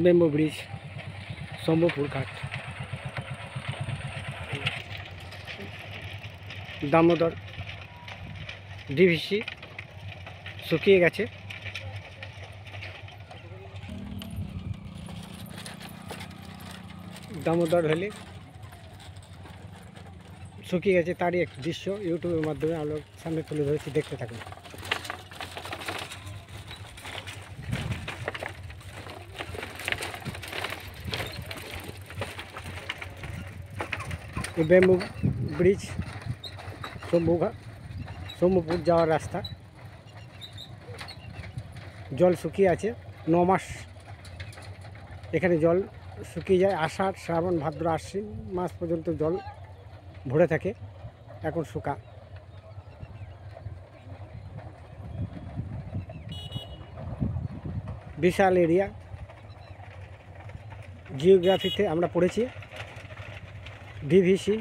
Bamboo bridge, Shambhupur ঘাট, Damodar DVC শুকিয়ে গেছে। দামোদর ভ্যালি শুকিয়ে গেছে, তারই এক দৃশ্য ইউটিউবের মাধ্যমে আমরা সামনে তুলে ধরেছি, দেখতে থাকুন। এই বেম্বু ব্রিজ শম্ভুপুর যাওয়ার রাস্তা। জল শুকিয়ে আছে, 9 মাস এখানে জল শুকিয়ে যায়। আষাঢ়, শ্রাবণ, ভাদ্র, আশ্বিন মাস পর্যন্ত জল ভরে থাকে। এখন শুকা। বিশাল এরিয়া। জিওগ্রাফিতে আমরা পড়েছি DVC,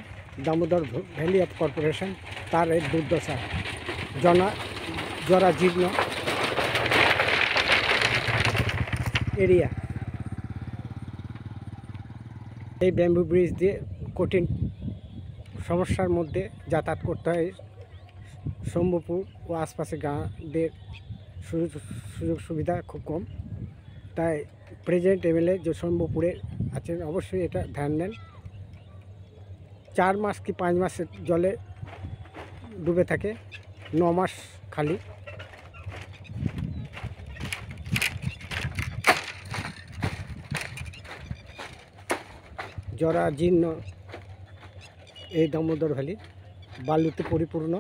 Damodar valley of corporation, তার এই দুর্দশা, জরাজীর্ণ এরিয়া। এই ব্যাম্বু ব্রিজ দিয়ে কঠিন সমস্যার মধ্যে যাতায়াত করতে হয়। শম্ভুপুর ও আশপাশের গ্রামদের সুযোগ সুবিধা খুব কম, তাই প্রেজেন্ট এমএলএ যে শম্ভুপুরে আছেন অবশ্যই এটা ধ্যান দেন। 4 মাস কি 5 মাসের জলে ডুবে থাকে, 9 মাস খালি। জরাজীর্ণ এই দামোদর ভ্যালি, বালুতে পরিপূর্ণ।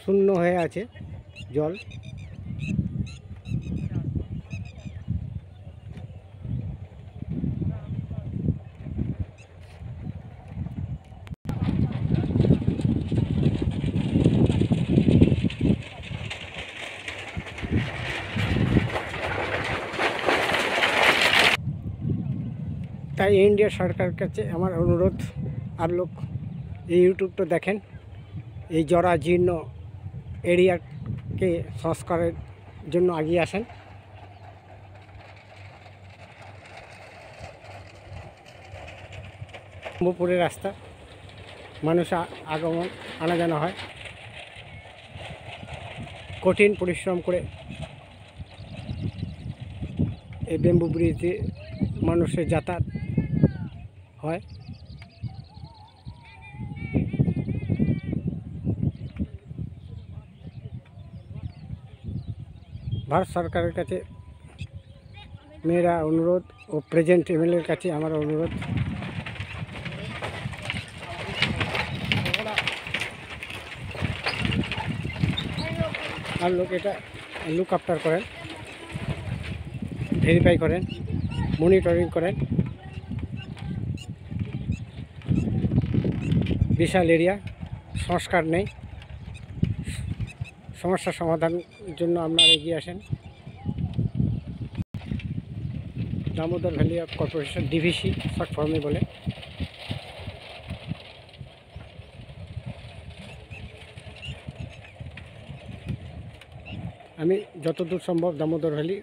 শূন্য হয়ে আছে জল। তাই ইন্ডিয়া সরকারের কাছে আমার অনুরোধ, আপলোক এই ইউটিউবটা দেখেন, এই জরাজীর্ণ এরিয়াকে সংস্কারের জন্য এগিয়ে আসেন। শম্ভুপুরের রাস্তা, মানুষ আগমন আনা জানা হয়, কঠিন পরিশ্রম করে এই বেম্বু ব্রিজ দিয়ে মানুষের যাতায়াত হয়। ভারত সরকারের কাছে মেয়েরা অনুরোধ ও প্রেজেন্ট এমএলএর কাছে আমার অনুরোধ, আর লোক এটা লুক আফটার করেন, ভেরিফাই করেন, মনিটরিং করেন। বিশাল এরিয়া, সংস্কার নেই। সমস্যা সমাধানের জন্য আপনারা এগিয়ে আসেন। Damodar valley of corporation, DVC short ফর্মে বলে। আমি যতদূর সম্ভব দামোদর ভ্যালি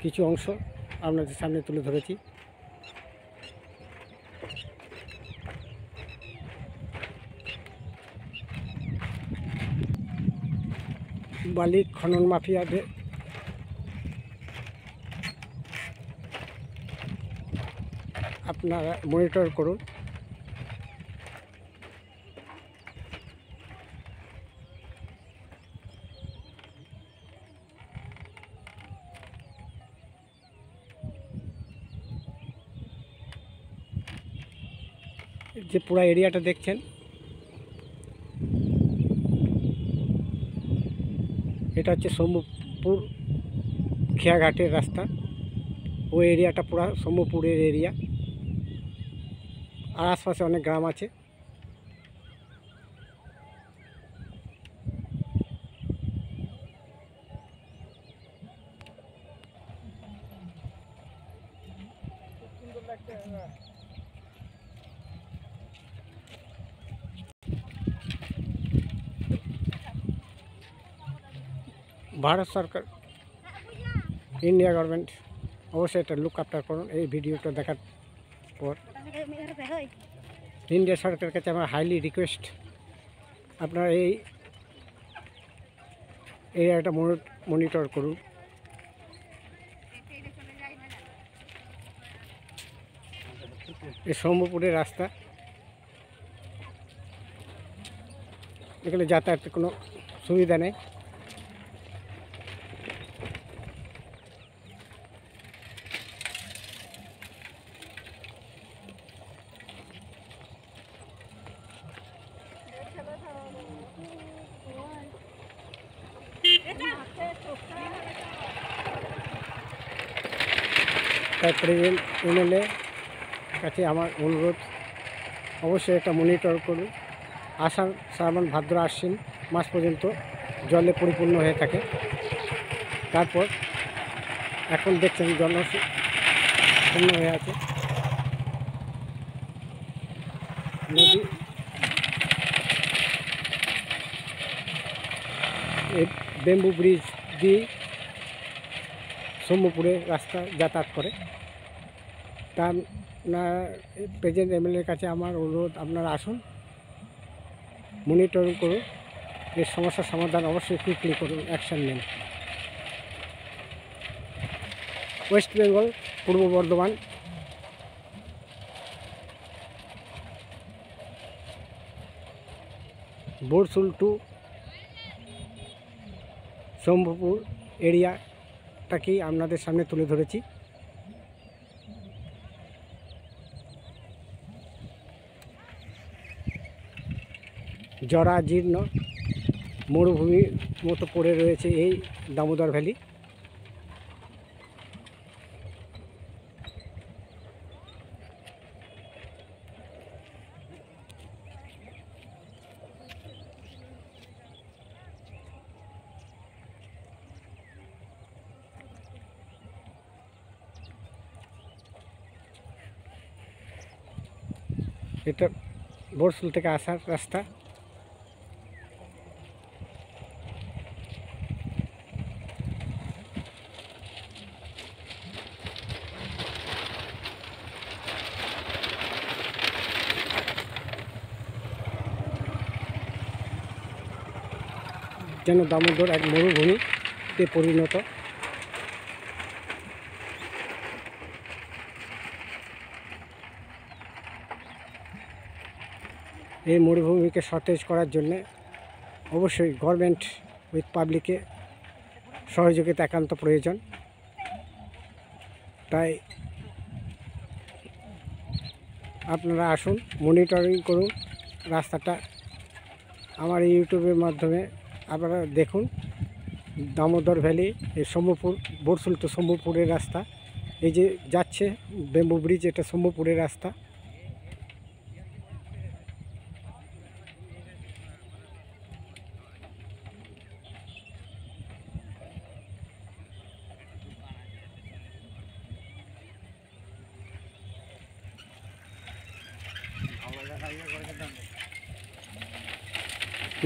কিছু অংশ আপনাদের সামনে তুলে ধরেছি। বালি খনন মাফিয়াদের আপনারা মনিটর করুন। যে পুরো এরিয়াটা দেখছেন, এটা হচ্ছে শম্ভুপুর খেয়াঘাটের রাস্তা। ওই এরিয়াটা পুরো শম্ভুপুরের এরিয়া, আর আশপাশে অনেক গ্রাম আছে। ভারত সরকার, ইন্ডিয়া গভর্নমেন্ট অবশ্যই এটা লুক আফটার করুন। এই ভিডিওটা দেখার পর ইন্ডিয়া সরকারের কাছে আমার হাইলি রিকোয়েস্ট, আপনারা এই এরিয়াটা মনিটর করুন। এই শম্ভুপুরের রাস্তা, এখানে যাতায়াতের কোনো সুবিধা নেই। তাই প্রেসিডেন্ট এমএলএ কাছে আমার অনুরোধ, অবশ্যই এটা মনিটর করুন। আষাঢ় শ্রাবণ ভাদ্র আশ্বিন মাস পর্যন্ত জলে পরিপূর্ণ হয়ে থাকে। তারপর এখন দেখছেন জলশূন্য হয়ে আছে। নদী এই বেম্বু ব্রিজ দিয়ে শম্ভুপুরে রাস্তা যাতায়াত করে। তা প্রেসিডেন্ট এমএলএর কাছে আমার অনুরোধ, আপনারা আসুন, মনিটরিং করুন, এর সমস্যার সমাধান অবশ্যই কুইকলি করুন, অ্যাকশান নেন। ওয়েস্ট বেঙ্গল, পূর্ব বর্ধমান, বোরসুল টু শম্ভুপুর এরিয়াটাকেই আপনাদের সামনে তুলে ধরেছি। জরাজীর্ণ মরুভূমির মতো পড়ে রয়েছে এই দামোদর ভ্যালি। এটা বোরসুল থেকে আসার রাস্তা। যেন দামোদর এক মরুভূমিতে পরিণত। এই মরুভূমিকে সতেজ করার জন্যে অবশ্যই গভর্নমেন্ট উইথ পাবলিকে সহযোগিতা একান্ত প্রয়োজন। তাই আপনারা আসুন, মনিটরিং করুন রাস্তাটা। আমার ইউটিউবের মাধ্যমে আপনারা দেখুন দামোদর ভ্যালি, এই শম্ভুপুর, বোরসুল তো শম্ভুপুরের রাস্তা। এই যে যাচ্ছে বেম্বু ব্রিজ, এটা শম্ভুপুরের রাস্তা।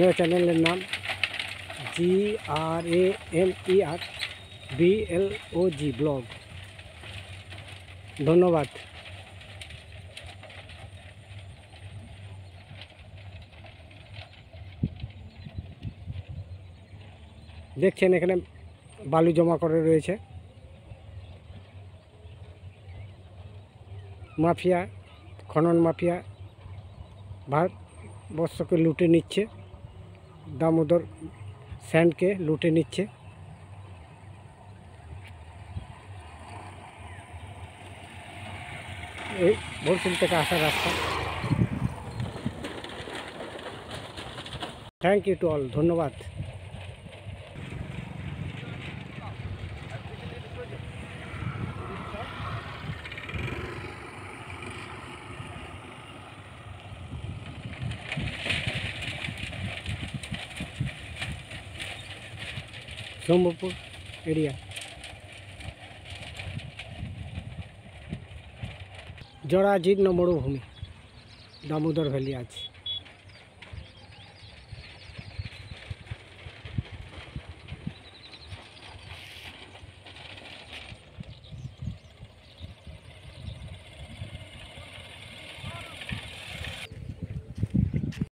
मेरा चैनल नाम GRAMERBLOG ব্লগ। ধন্যবাদ। দেখছেন এখানে বালু জমা করে রয়েছে। মাফিয়া, খনন মাফিয়া ভারতবর্ষকে লুটে নিচ্ছে, দামোদর স্যান্ডকে লুটে নিচ্ছে। এই বোরসুল থেকে আসার রাস্তা। থ্যাংক ইউ টু অল, ধন্যবাদ। শম্ভুপুর এরিয়া জরাজীর্ণ মরুভূমি, দামোদর ভ্যালি আজ।